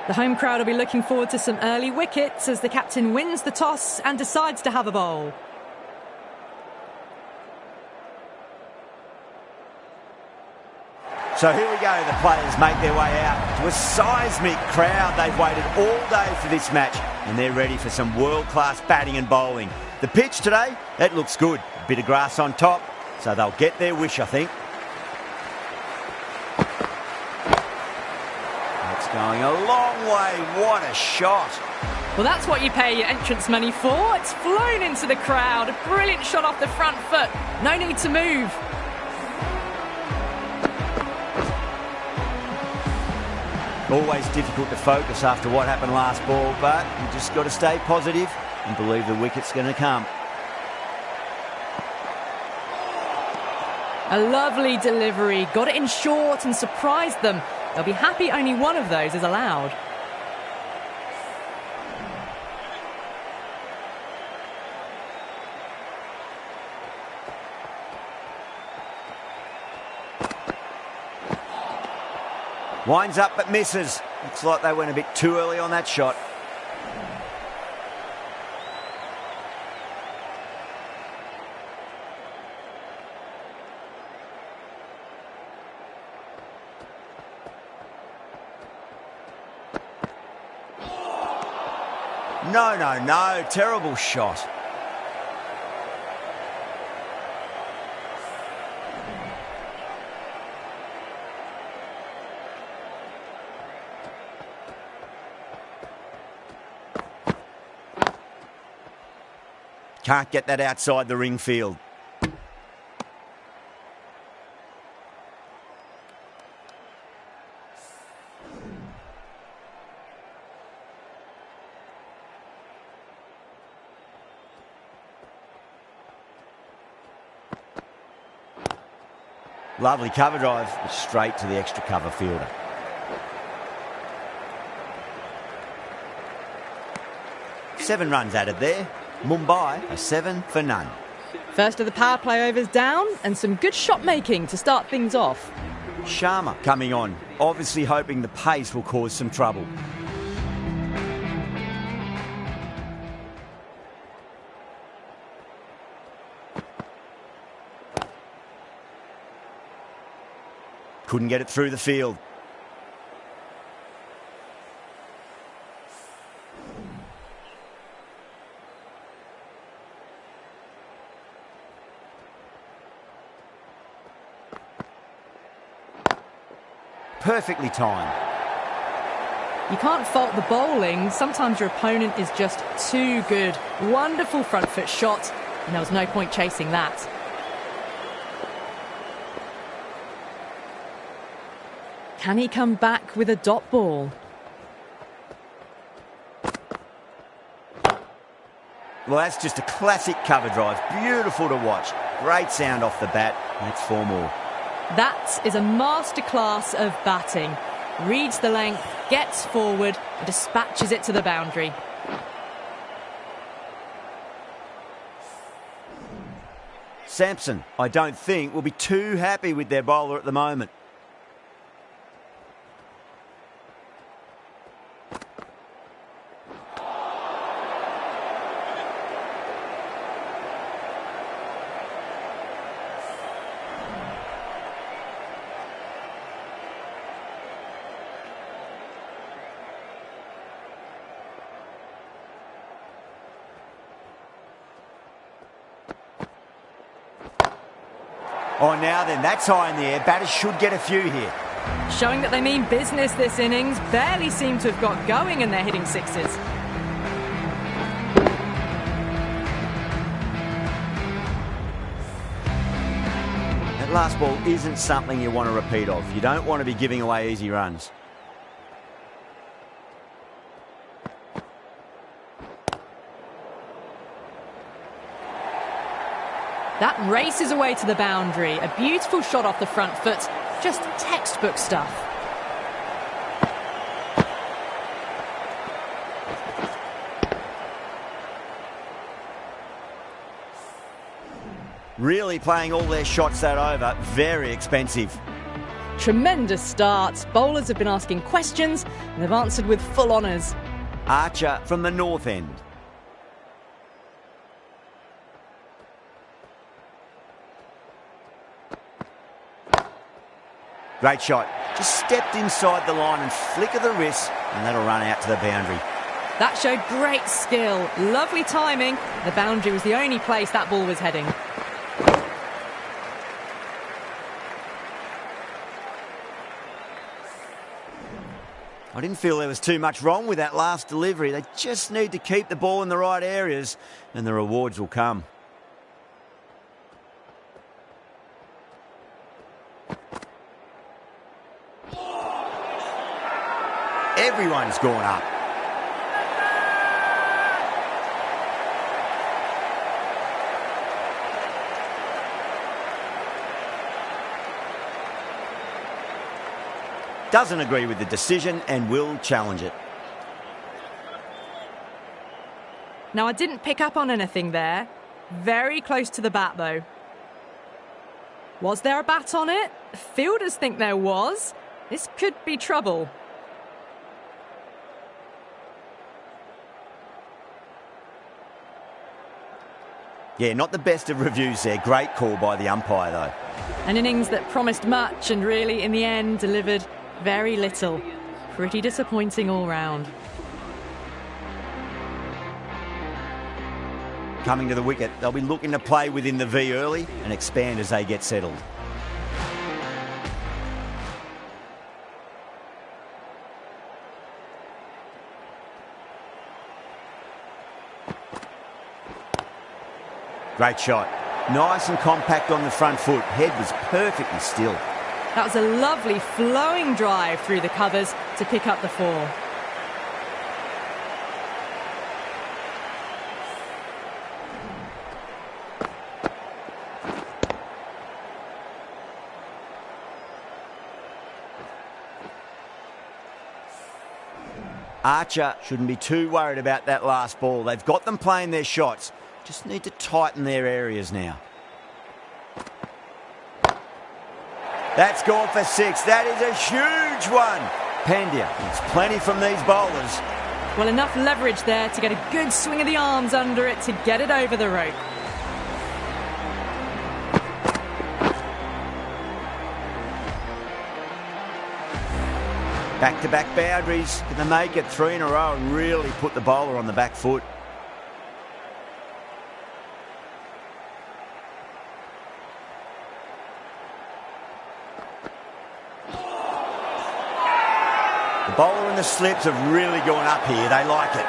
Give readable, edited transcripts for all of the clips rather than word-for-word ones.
The home crowd will be looking forward to some early wickets as the captain wins the toss and decides to have a bowl. So here we go, the players make their way out to a seismic crowd. They've waited all day for this match and they're ready for some world-class batting and bowling. The pitch today, that looks good. A bit of grass on top, so they'll get their wish, I think. That's going a long way. What a shot. Well, that's what you pay your entrance money for. It's flown into the crowd. A brilliant shot off the front foot. No need to move. Always difficult to focus after what happened last ball, but you just got to stay positive and believe the wicket's going to come. A lovely delivery. Got it in short and surprised them. They'll be happy only one of those is allowed. Winds up but misses. Looks like they went a bit too early on that shot. No. Terrible shot. Can't get that outside the ring field. Lovely cover drive, straight to the extra cover fielder. Seven runs added there. Mumbai are 7 for none. First of the power play overs down and some good shot making to start things off. Sharma coming on, obviously hoping the pace will cause some trouble. Couldn't get it through the field. Perfectly timed. You can't fault the bowling. Sometimes your opponent is just too good. Wonderful front foot shot, and there was no point chasing that. Can he come back with a dot ball? Well, that's just a classic cover drive. Beautiful to watch. Great sound off the bat. That's 4 more. That is a masterclass of batting. Reads the length, gets forward, and dispatches it to the boundary. Sampson, I don't think, will be too happy with their bowler at the moment. Oh, now then, that's high in the air. Batters should get a few here. Showing that they mean business this innings. Barely seem to have got going and they're hitting sixes. That last ball isn't something you want to repeat of. You don't want to be giving away easy runs. That races away to the boundary. A beautiful shot off the front foot. Just textbook stuff. Really playing all their shots that over. Very expensive. Tremendous start. Bowlers have been asking questions and they've answered with full honours. Archer from the north end. Great shot. Just stepped inside the line and flick of the wrist, and that'll run out to the boundary. That showed great skill. Lovely timing. The boundary was the only place that ball was heading. I didn't feel there was too much wrong with that last delivery. They just need to keep the ball in the right areas, and the rewards will come. Everyone's gone up. Doesn't agree with the decision and will challenge it. Now, I didn't pick up on anything there. Very close to the bat, though. Was there a bat on it? Fielders think there was. This could be trouble. Yeah, not the best of reviews there. Great call by the umpire, though. An innings that promised much and really, in the end, delivered very little. Pretty disappointing all round. Coming to the wicket, they'll be looking to play within the V early and expand as they get settled. Great shot. Nice and compact on the front foot. Head was perfectly still. That was a lovely flowing drive through the covers to pick up the 4. Archer shouldn't be too worried about that last ball. They've got them playing their shots. Just need to tighten their areas now. That's gone for 6. That is a huge one. Pandya needs plenty from these bowlers. Well, enough leverage there to get a good swing of the arms under it to get it over the rope. Back-to-back boundaries. Can they make it 3 in a row and really put the bowler on the back foot? The bowler and the slips have really gone up here. They like it.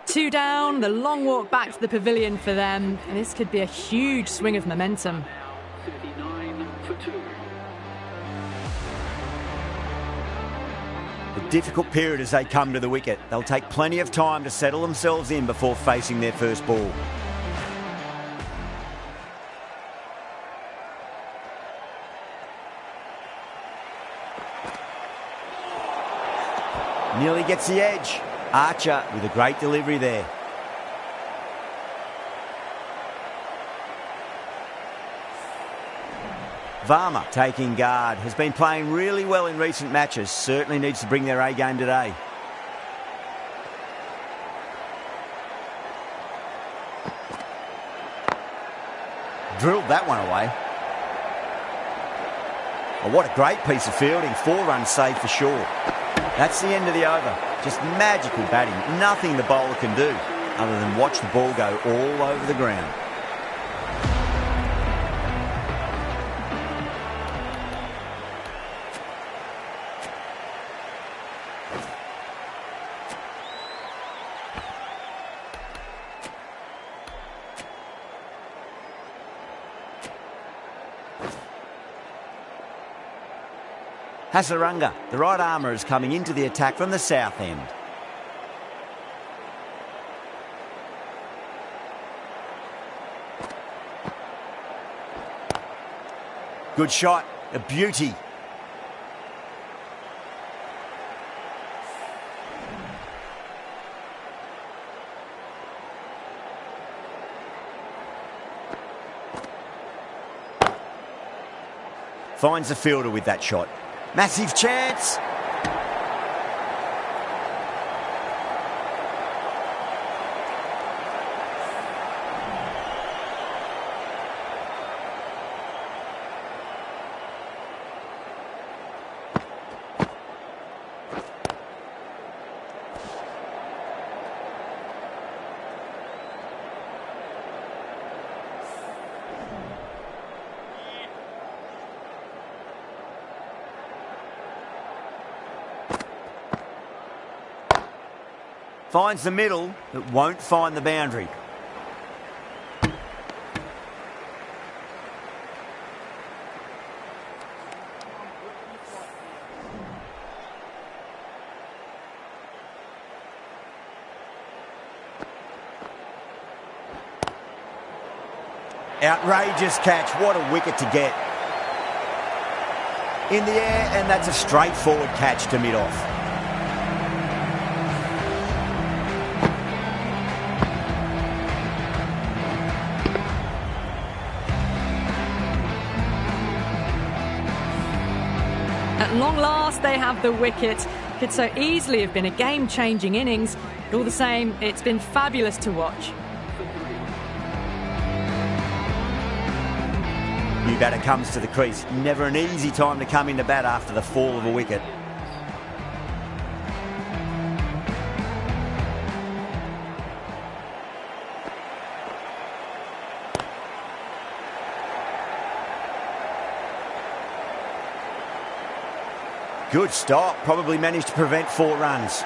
Two down, the long walk back to the pavilion for them, and this could be a huge swing of momentum. 39 for 2. A difficult period as they come to the wicket. They'll take plenty of time to settle themselves in before facing their first ball. Nearly gets the edge. Archer with a great delivery there. Varma taking guard. Has been playing really well in recent matches. Certainly needs to bring their A game today. Drilled that one away. Oh, what a great piece of fielding. 4 runs saved for sure. That's the end of the over. Just magical batting. Nothing the bowler can do other than watch the ball go all over the ground. Hasaranga, the right armour, is coming into the attack from the south end. Good shot. A beauty. Finds the fielder with that shot. Massive chance. Finds the middle, but won't find the boundary. Outrageous catch. What a wicket to get. In the air, and that's a straightforward catch to mid-off. At long last, they have the wicket. Could so easily have been a game-changing innings. But all the same, it's been fabulous to watch. New batter comes to the crease. Never an easy time to come into bat after the fall of a wicket. Good stop. Probably managed to prevent 4 runs.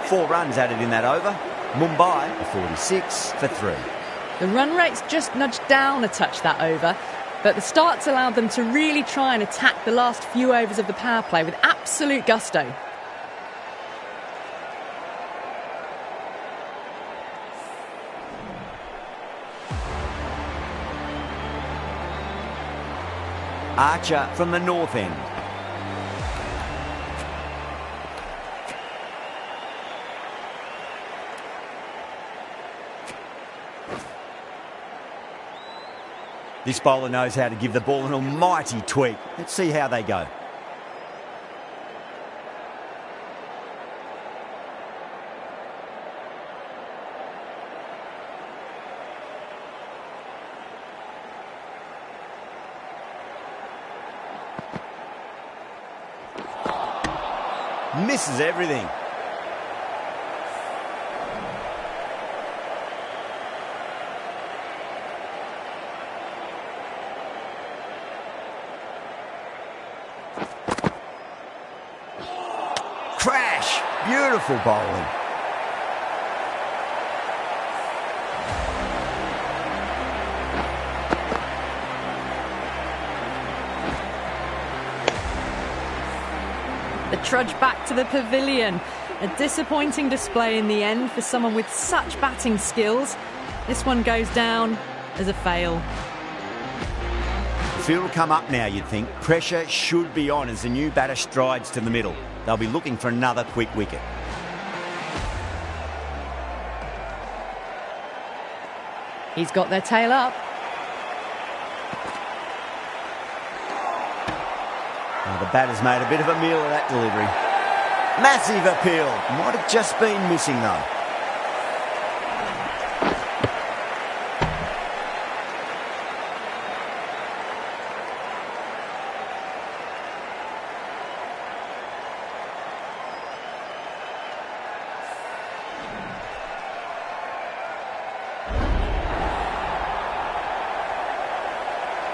4 runs added in that over. Mumbai a 46 for 3. The run rate's just nudged down a touch that over, but the starts allowed them to really try and attack the last few overs of the power play with absolute gusto. Archer from the north end. This bowler knows how to give the ball an almighty tweak. Let's see how they go. Misses everything. Crash! Beautiful bowling. The trudge back to the pavilion. A disappointing display in the end for someone with such batting skills. This one goes down as a fail. The field will come up now, you'd think. Pressure should be on as the new batter strides to the middle. They'll be looking for another quick wicket. He's got their tail up. Oh, the batter's made a bit of a meal of that delivery. Massive appeal. Might have just been missing though.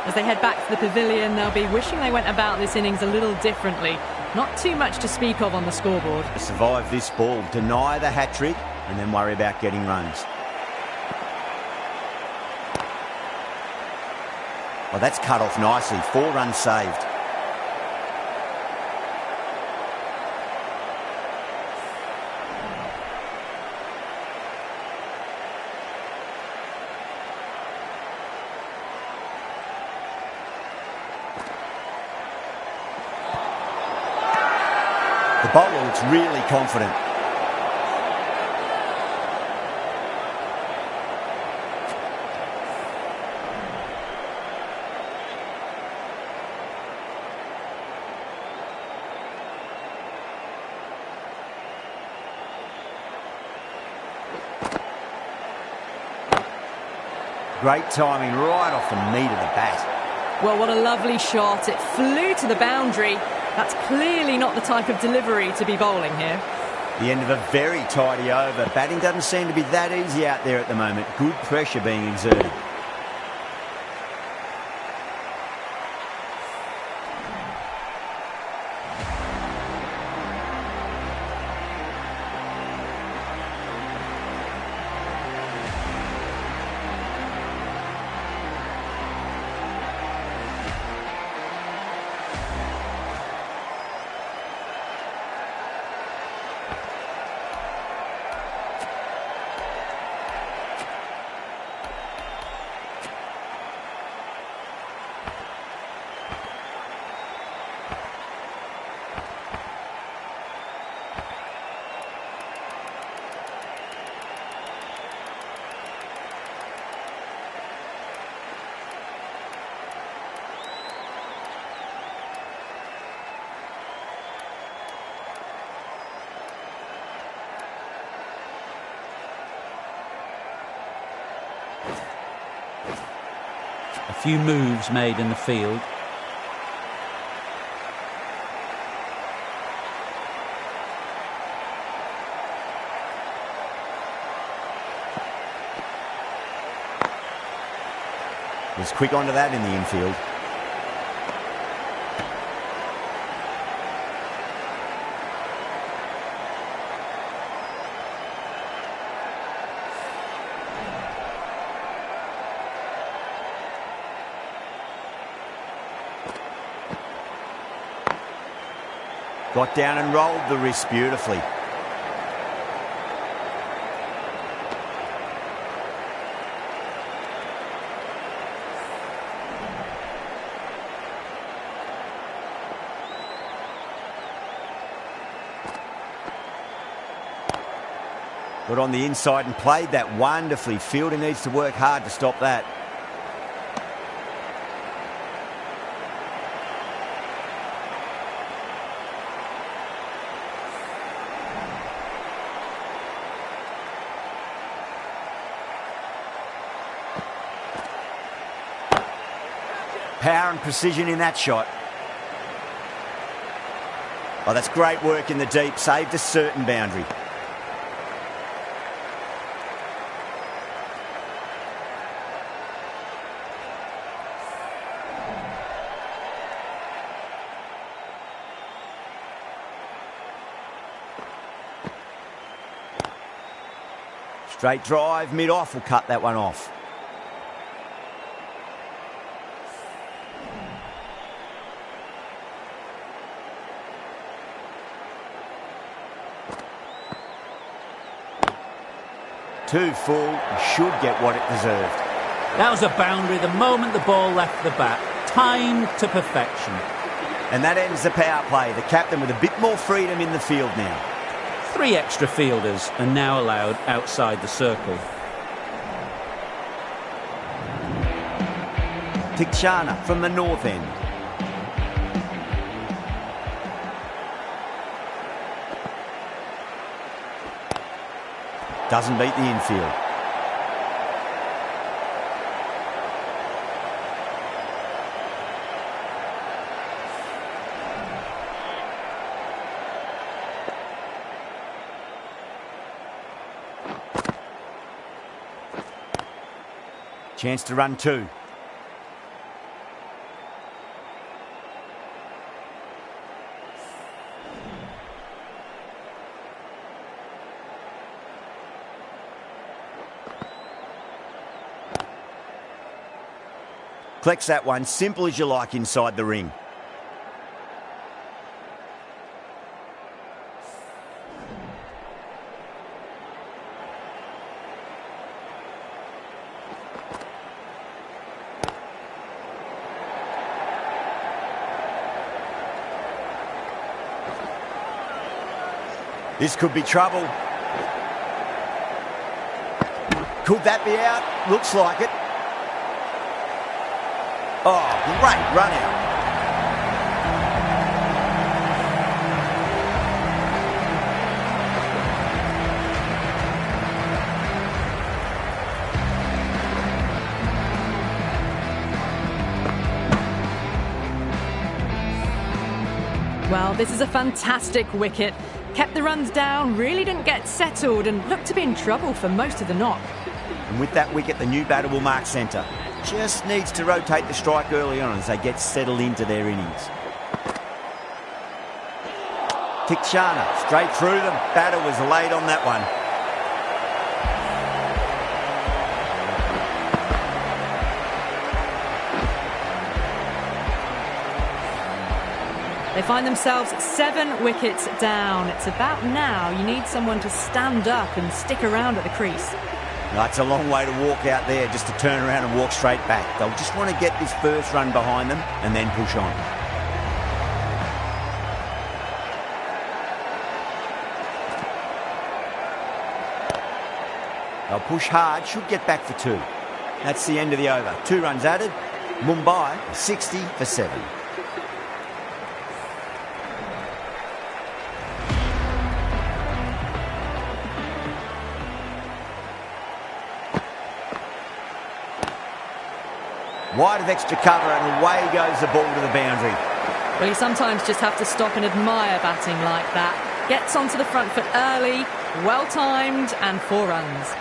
As they head back to the pavilion, they'll be wishing they went about this innings a little differently. Not too much to speak of on the scoreboard. Survive this ball, deny the hat-trick, and then worry about getting runs. Oh, that's cut off nicely. 4 runs saved. The bowler looks really confident. Great timing right off the meat of the bat. Well, what a lovely shot. It flew to the boundary. That's clearly not the type of delivery to be bowling here. The end of a very tidy over. Batting doesn't seem to be that easy out there at the moment. Good pressure being exerted. A few moves made in the field. Was quick onto that in the infield. Got down and rolled the wrist beautifully. Got on the inside and played that wonderfully. Fielder needs to work hard to stop that. Power and precision in that shot. Oh, that's great work in the deep. Saved a certain boundary. Straight drive, mid-off will cut that one off. Too full, he should get what it deserved. That was a boundary the moment the ball left the bat. Timed to perfection. And that ends the power play. The captain with a bit more freedom in the field now. 3 extra fielders are now allowed outside the circle. Tikshana from the north end. Doesn't beat the infield. Chance to run 2. Collects that one, simple as you like inside the ring. This could be trouble. Could that be out? Looks like it. Oh, great run out. Well, this is a fantastic wicket. Kept the runs down, really didn't get settled and looked to be in trouble for most of the knock. And with that wicket, the new batter will mark centre. Just needs to rotate the strike early on as they get settled into their innings. Theekshana straight through them. Batter was late on that one. They find themselves 7 wickets down. It's about now you need someone to stand up and stick around at the crease. That's a long way to walk out there just to turn around and walk straight back. They'll just want to get this first run behind them and then push on. They'll push hard, should get back for 2. That's the end of the over. 2 runs added. Mumbai 60 for 7. Wide of extra cover and away goes the ball to the boundary. Well, you sometimes just have to stop and admire batting like that. Gets onto the front foot early, well-timed and 4 runs.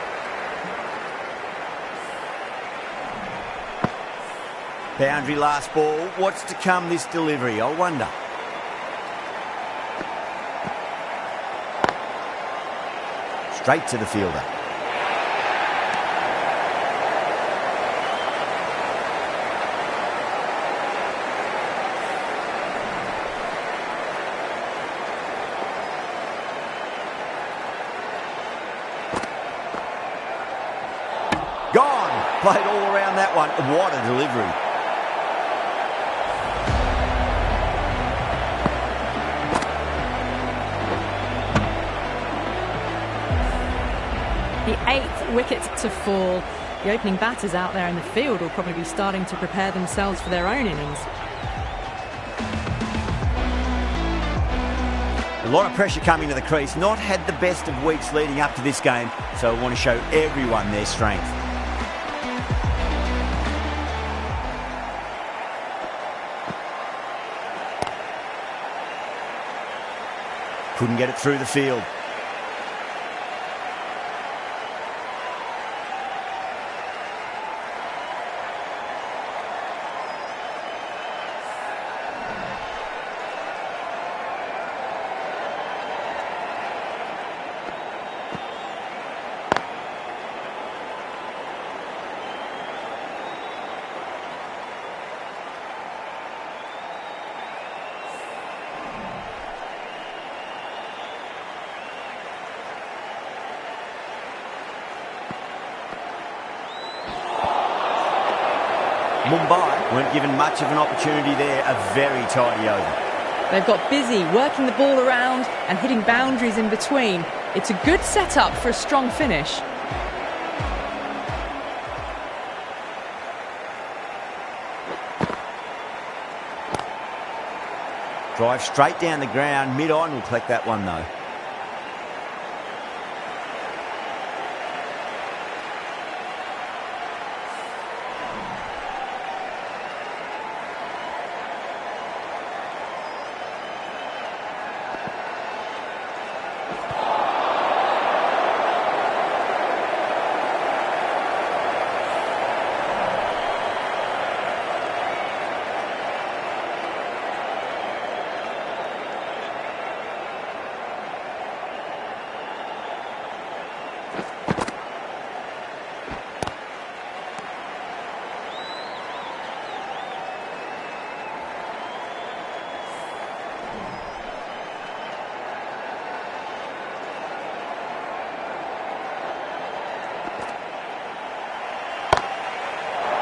Boundary last ball. What's to come this delivery? I wonder. Straight to the fielder. Gone. Played all around that one. What a delivery. The 8th wicket to fall. The opening batters out there in the field will probably be starting to prepare themselves for their own innings. A lot of pressure coming to the crease. Not had the best of weeks leading up to this game, so I want to show everyone their strength. Couldn't get it through the field. Mumbai weren't given much of an opportunity there. A very tidy over. They've got busy working the ball around and hitting boundaries in between. It's a good setup for a strong finish. Drive straight down the ground. Mid-on will collect that one though.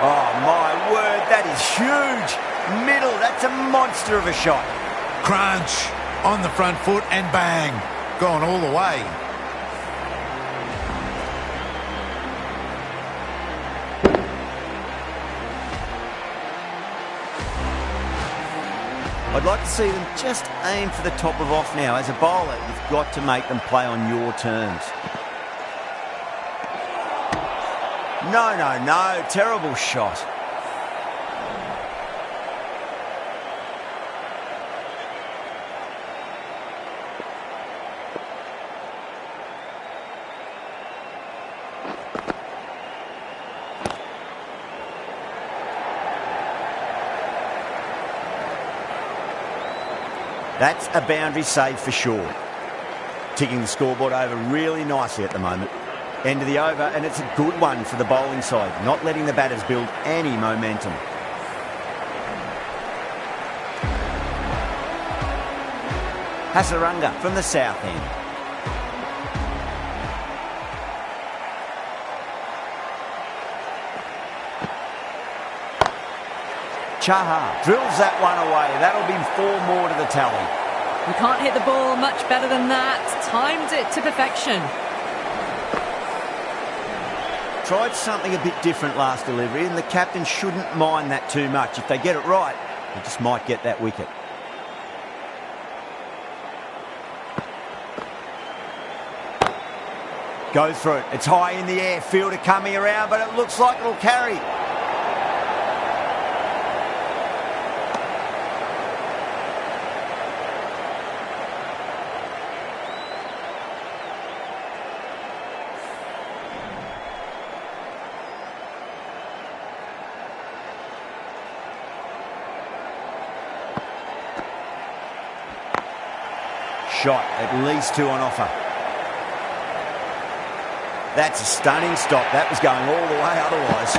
Oh, my word, that is huge. Middle, that's a monster of a shot. Crunch on the front foot and bang. gone all the way. I'd like to see them just aim for the top of off now. As a bowler, you've got to make them play on your terms. No, no, no. Terrible shot. That's a boundary save for sure. Ticking the scoreboard over really nicely at the moment. End of the over, and it's a good one for the bowling side, not letting the batters build any momentum. Hasaranga from the south end. Chahar drills that one away. That'll be 4 more to the tally. You can't hit the ball much better than that. Timed it to perfection. Tried something a bit different last delivery, and the captain shouldn't mind that too much. If they get it right, they just might get that wicket. Goes through it. It's high in the air. Fielder coming around, but it looks like it'll carry. Shot, at least 2 on offer. That's a stunning stop. That was going all the way otherwise.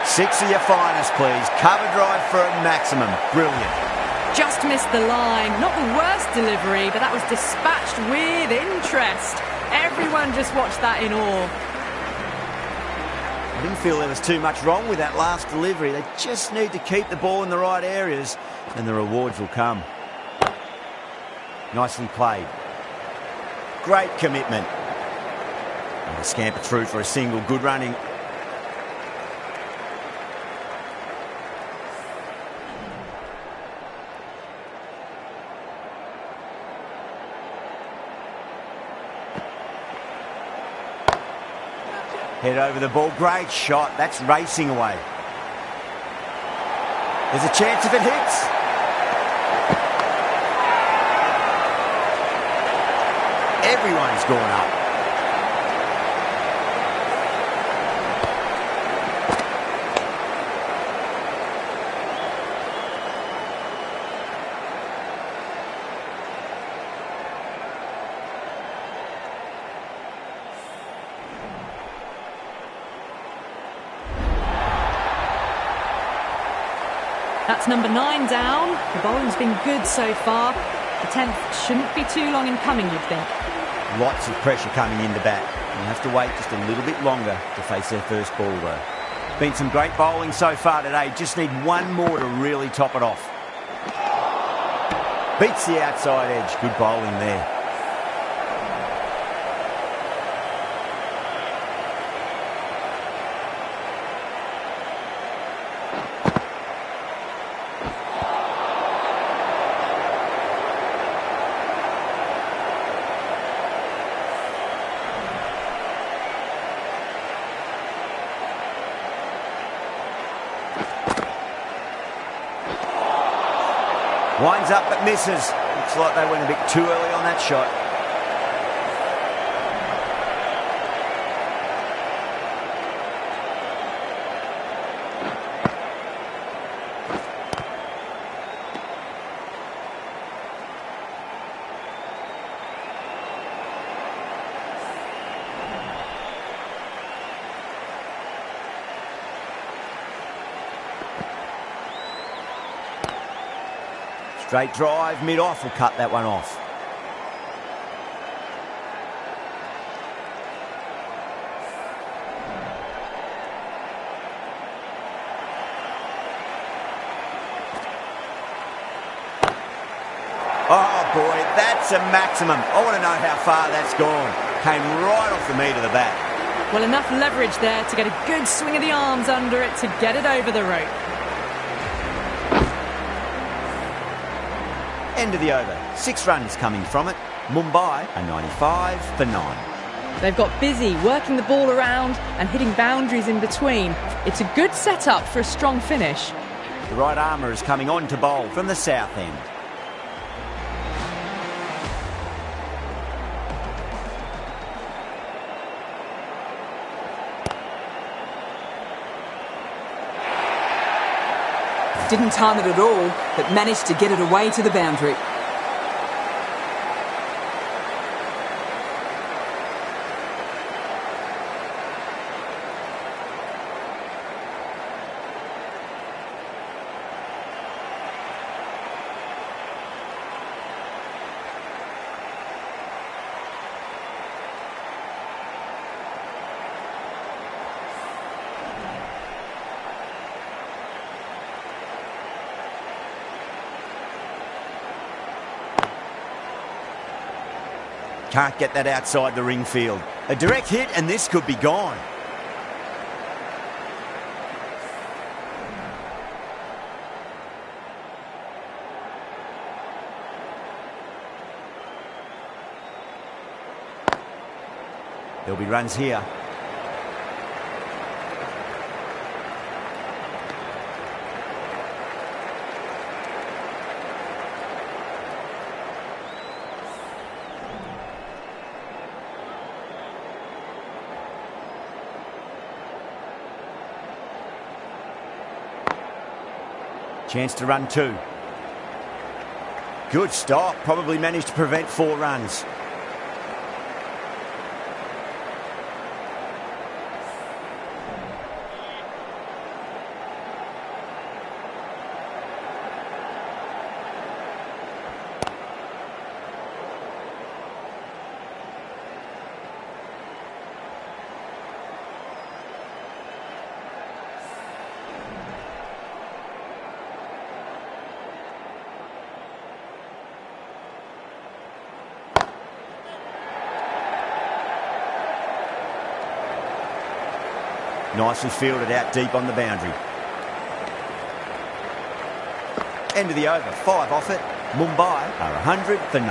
Six of your finest, please. Cover drive for a maximum. Brilliant. Just missed the line. Not the worst delivery, but that was dispatched with interest. Everyone just watched that in awe. I didn't feel there was too much wrong with that last delivery. They just need to keep the ball in the right areas and the rewards will come. Nicely played. Great commitment. And they scamper through for a single. Good running. Head over the ball. Great shot. That's racing away. There's a chance if it hits. Everyone's gone up. That's number 9 down. The bowling's been good so far. The 10th shouldn't be too long in coming, you'd think. Lots of pressure coming into bat. You'll have to wait just a little bit longer to face their first ball, though. Been some great bowling so far today. Just need one more to really top it off. Beats the outside edge. Good bowling there. Winds up but misses. Looks like they went a bit too early on that shot. Straight drive, mid-off will cut that one off. Oh boy, that's a maximum. I want to know how far that's gone. Came right off the meat of the bat. Well, enough leverage there to get a good swing of the arms under it to get it over the rope. End of the over. 6 runs coming from it. Mumbai are 95 for 9. They've got busy working the ball around and hitting boundaries in between. It's a good setup for a strong finish. The right armour is coming on to bowl from the south end. Didn't time it at all, but managed to get it away to the boundary. Can't get that outside the ring field. A direct hit and this could be gone. There'll be runs here. Chance to run 2. Good stop. Probably managed to prevent 4 runs. Nicely fielded out deep on the boundary. End of the over. 5 off it. Mumbai are 100 for 9.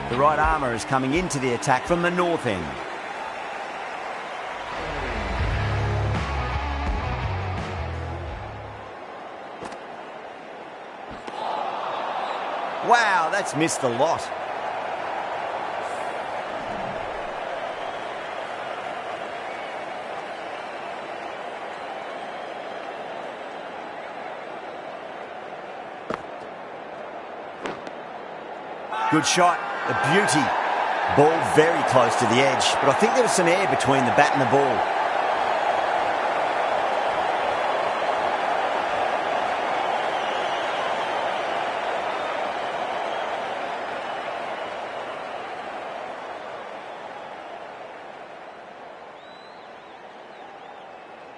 The right armour is coming into the attack from the north end. Wow, that's missed the lot. Good shot, a beauty. Ball very close to the edge, but I think there was some air between the bat and the ball.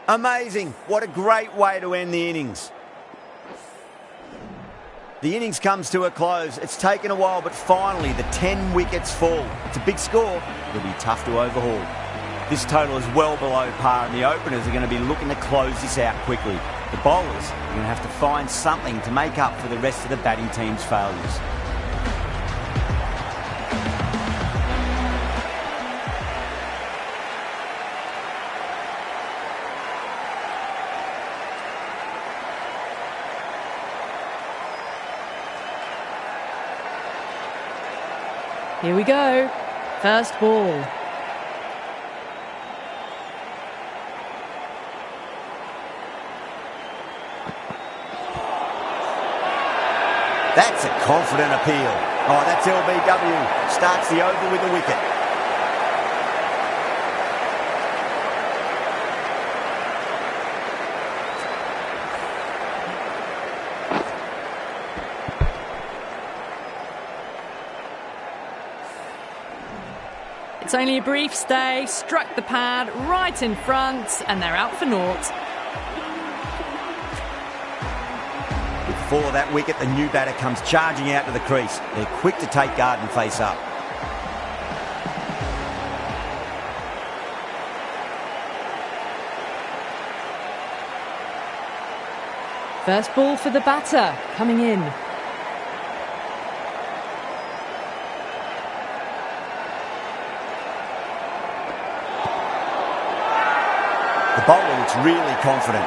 Amazing. What a great way to end the innings. The innings comes to a close. It's taken a while, but finally the 10 wickets fall. It's a big score. It'll be tough to overhaul. This total is well below par, and the openers are going to be looking to close this out quickly. The bowlers are going to have to find something to make up for the rest of the batting team's failures. Here we go. First ball. That's a confident appeal. Oh, that's LBW. Starts the over with a wicket. It's only a brief stay, struck the pad right in front, and they're out for naught. Before that wicket, the new batter comes charging out to the crease. They're quick to take guard and face up. First ball for the batter, coming in. The bowler looks really confident.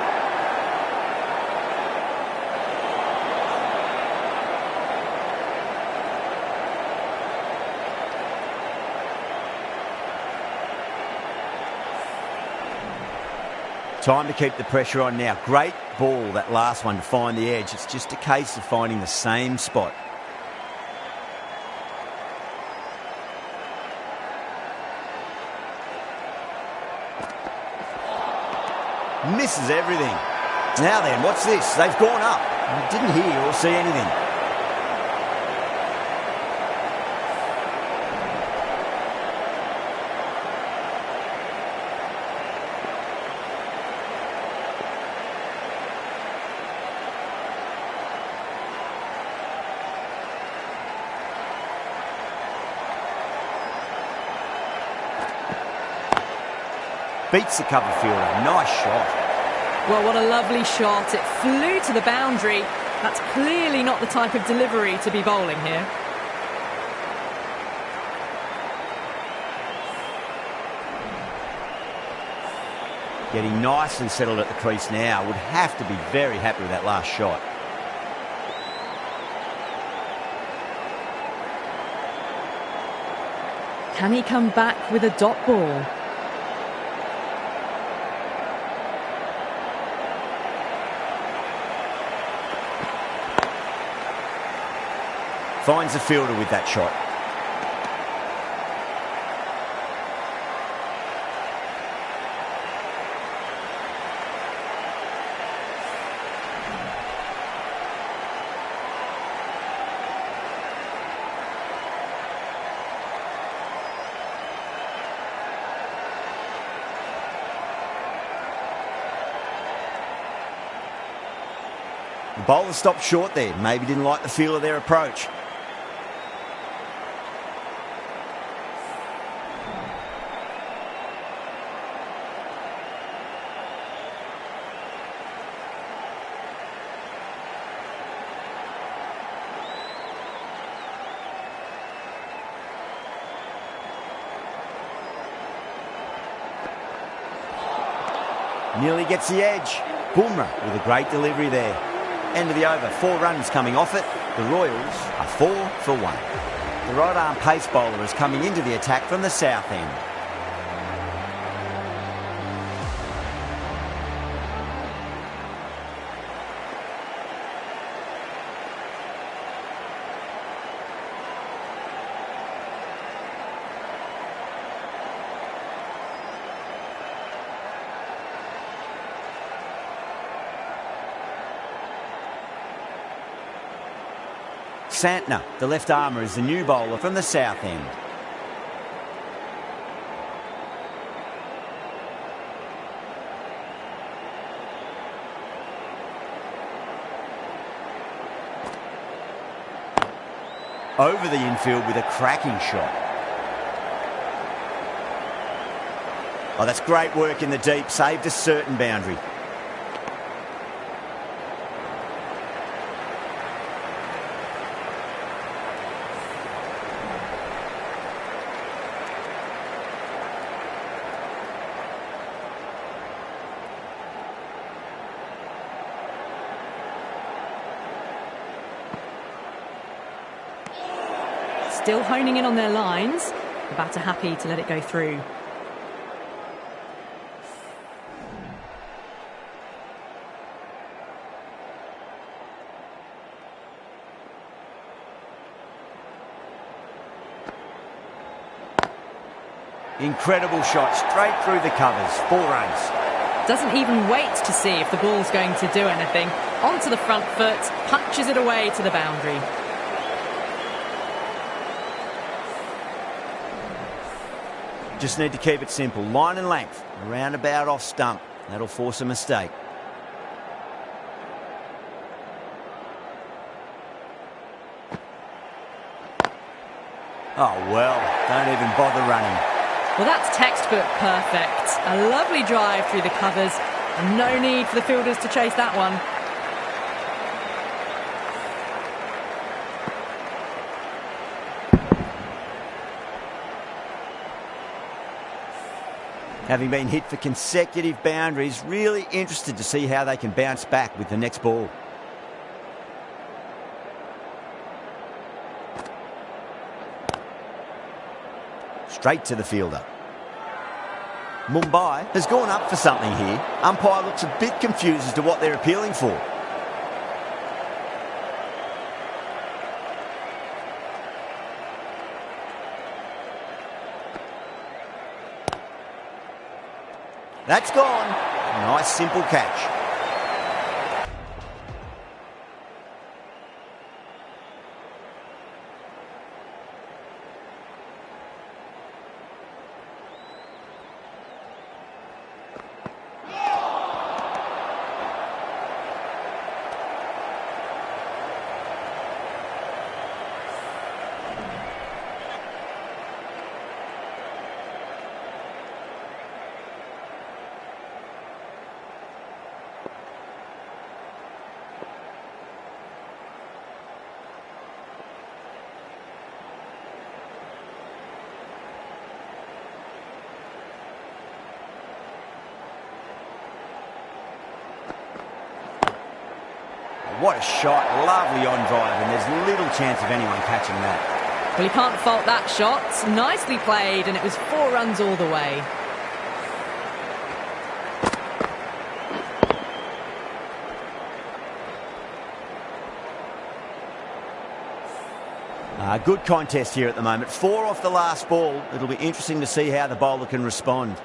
Time to keep the pressure on now. Great ball, that last one, to find the edge. It's just a case of finding the same spot. Misses everything. Now then, what's this? They've gone up. I didn't hear or see anything. Beats the cover fielder. Nice shot. Well, what a lovely shot. It flew to the boundary. That's clearly not the type of delivery to be bowling here. Getting nice and settled at the crease now. Would have to be very happy with that last shot. Can he come back with a dot ball? Finds the fielder with that shot. The bowler stopped short there. Maybe didn't like the feel of their approach. Nearly gets the edge. Bumrah with a great delivery there. End of the over. 4 runs coming off it. The Royals are 4 for 1. The right arm pace bowler is coming into the attack from the south end. Santner, the left armour, is the new bowler from the south end. Over the infield with a cracking shot. Oh, that's great work in the deep. Saved a certain boundary. Still honing in on their lines. The batter happy to let it go through. Incredible shot, straight through the covers. 4 runs. Doesn't even wait to see if the ball's going to do anything. Onto the front foot, punches it away to the boundary. Just need to keep it simple. Line and length, around about off stump. That'll force a mistake. Oh, well, don't even bother running. Well, that's textbook perfect. A lovely drive through the covers, and no need for the fielders to chase that one. Having been hit for consecutive boundaries, really interested to see how they can bounce back with the next ball. Straight to the fielder. Mumbai has gone up for something here. Umpire looks a bit confused as to what they're appealing for. That's gone. Nice simple catch. What a shot, lovely on drive, and there's little chance of anyone catching that. Well, you can't fault that shot. Nicely played, and it was 4 runs all the way. Good contest here at the moment. 4 off the last ball. It'll be interesting to see how the bowler can respond.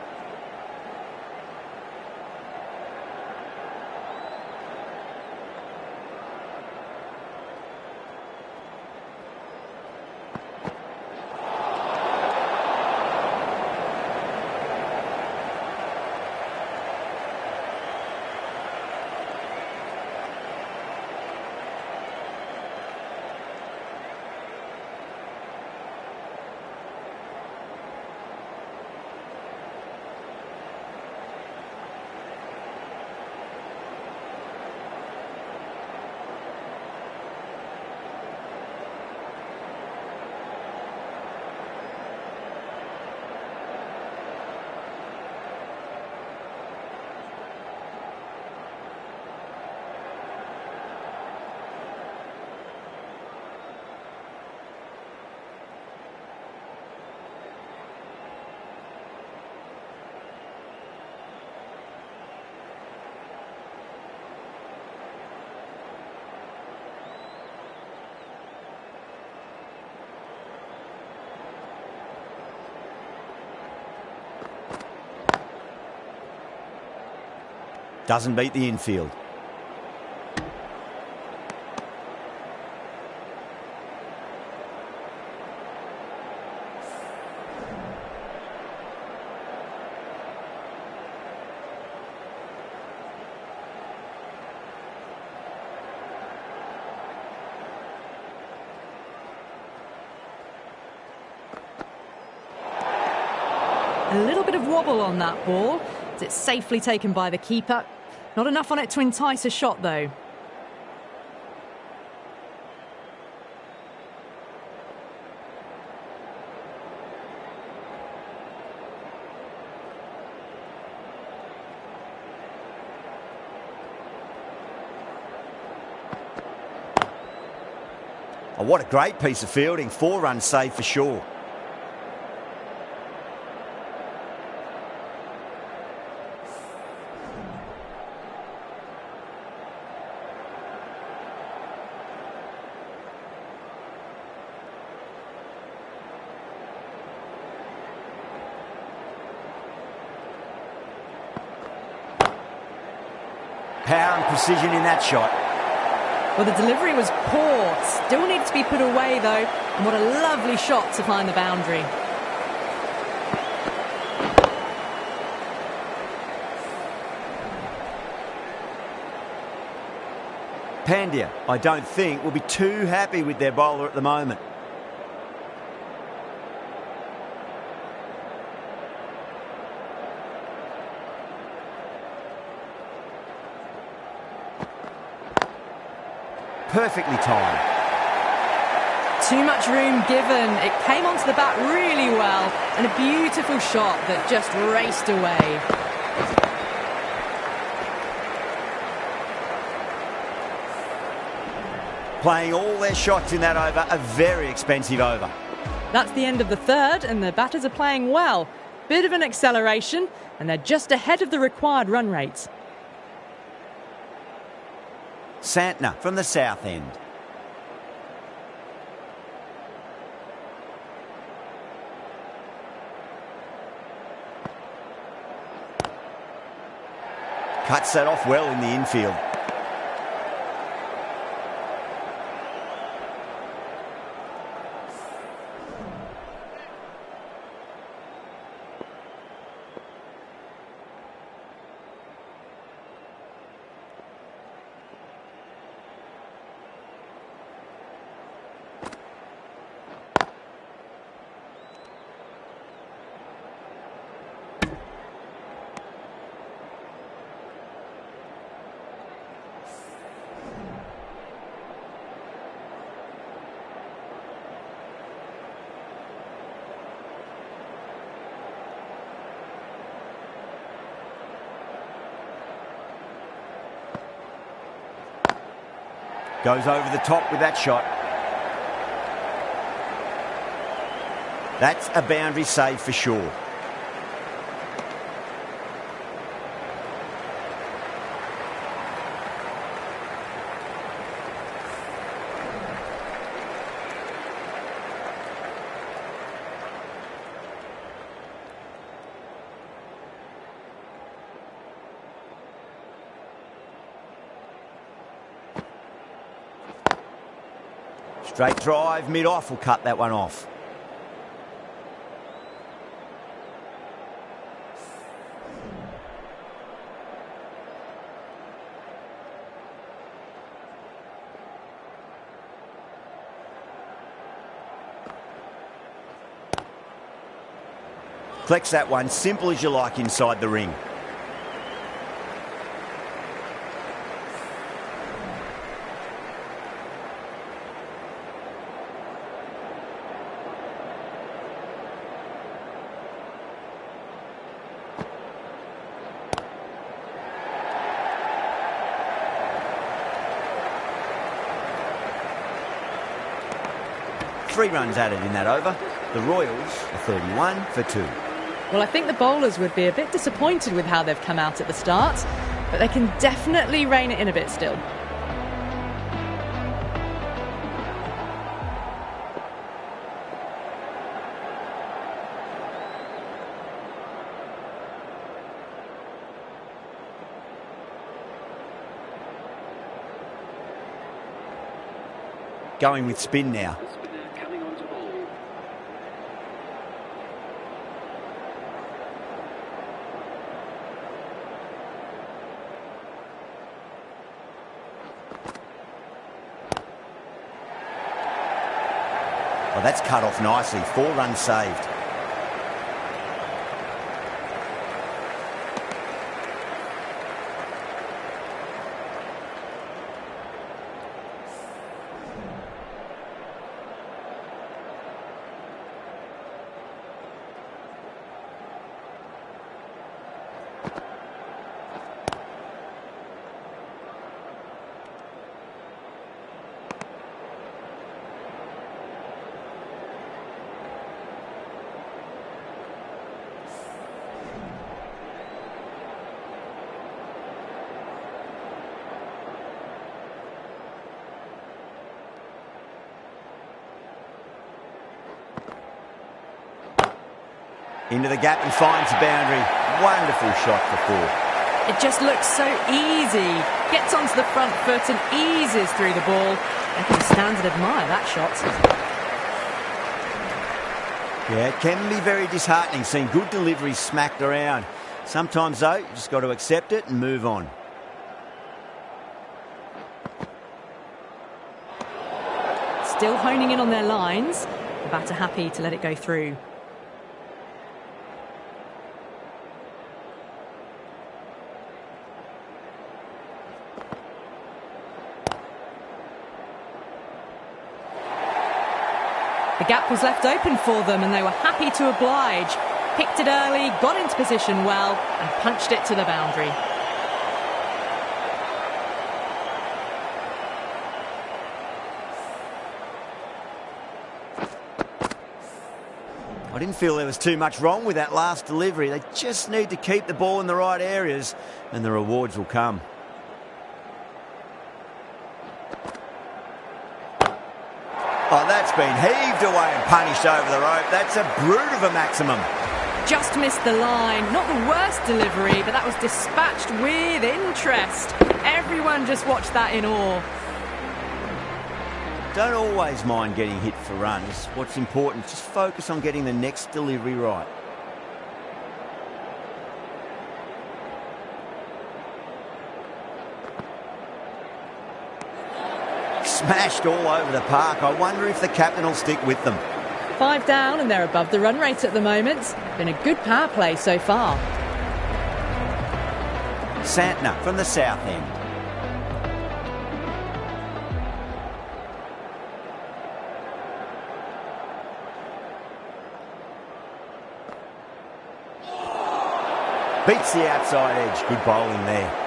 Doesn't beat the infield. A little bit of wobble on that ball. It's safely taken by the keeper. Not enough on it to entice a shot, though. Oh, what a great piece of fielding. 4 runs saved for sure. Power and precision in that shot. Well, the delivery was poor. Still needs to be put away, though. And what a lovely shot to find the boundary. Pandya, I don't think, will be too happy with their bowler at the moment. Perfectly timed. Too much room given. It came onto the bat really well, and a beautiful shot that just raced away. Playing all their shots in that over, a very expensive over. That's the end of the third, and the batters are playing well. Bit of an acceleration, and they're just ahead of the required run rates. Santner from the south end. Cuts that off well in the infield. Goes over the top with that shot. That's a boundary save for sure. Straight drive, mid-off will cut that one off. Collects that one, simple as you like inside the ring. Three runs added in that over. The Royals are 31 for 2. Well, I think the bowlers would be a bit disappointed with how they've come out at the start, but they can definitely rein it in a bit still. Going with spin now. The spinner coming on to bowl. Well, that's cut off nicely. 4 runs saved. Into the gap and finds the boundary. Wonderful shot for 4. It just looks so easy. Gets onto the front foot and eases through the ball. I can stand and admire that shot. Yeah, it can be very disheartening seeing good deliveries smacked around. Sometimes, though, you just got to accept it and move on. still honing in on their lines. The batter happy to let it go through. The gap was left open for them and they were happy to oblige. Picked it early, got into position well and punched it to the boundary. I didn't feel there was too much wrong with that last delivery. They just need to keep the ball in the right areas and the rewards will come. Oh, that's been heaved away and punished over the rope. That's a brute of a maximum. Just missed the line. Not the worst delivery, but that was dispatched with interest. Everyone just watched that in awe. Don't always mind getting hit for runs. What's important is just focus on getting the next delivery right. Smashed all over the park. I wonder if the captain will stick with them. 5 down and they're above the run rate at the moment. Been a good power play so far. Santner from the south end. Beats the outside edge. Good bowling there.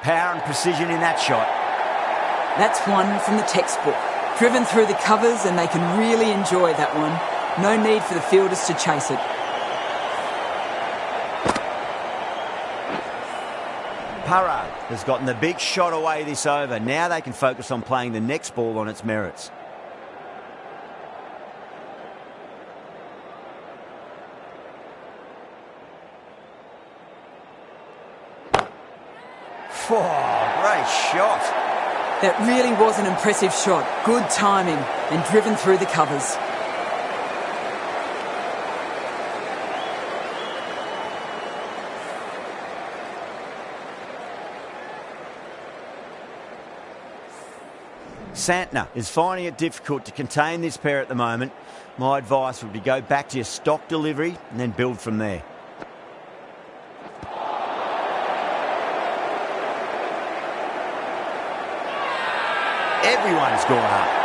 Power and precision in that shot. That's one from the textbook. Driven through the covers and they can really enjoy that one. No need for the fielders to chase it. Parrard has gotten the big shot away this over. Now they can focus on playing the next ball on its merits. Oh, great shot. That really was an impressive shot. Good timing and driven through the covers. Santner is finding it difficult to contain this pair at the moment. My advice would be go back to your stock delivery and then build from there. Everyone's gone up.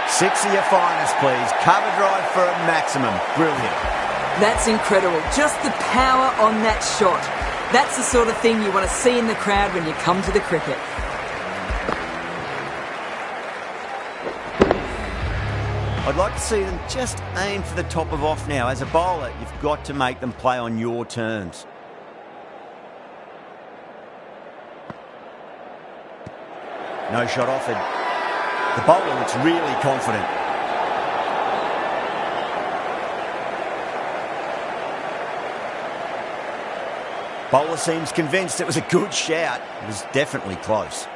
Six of your finest, please. Cover drive for a maximum. Brilliant. That's incredible. Just the power on that shot. That's the sort of thing you want to see in the crowd when you come to the cricket. I'd like to see them just aim for the top of off now. As a bowler, you've got to make them play on your terms. No shot offered. The bowler looks really confident. Bowler seems convinced it was a good shout. It was definitely close.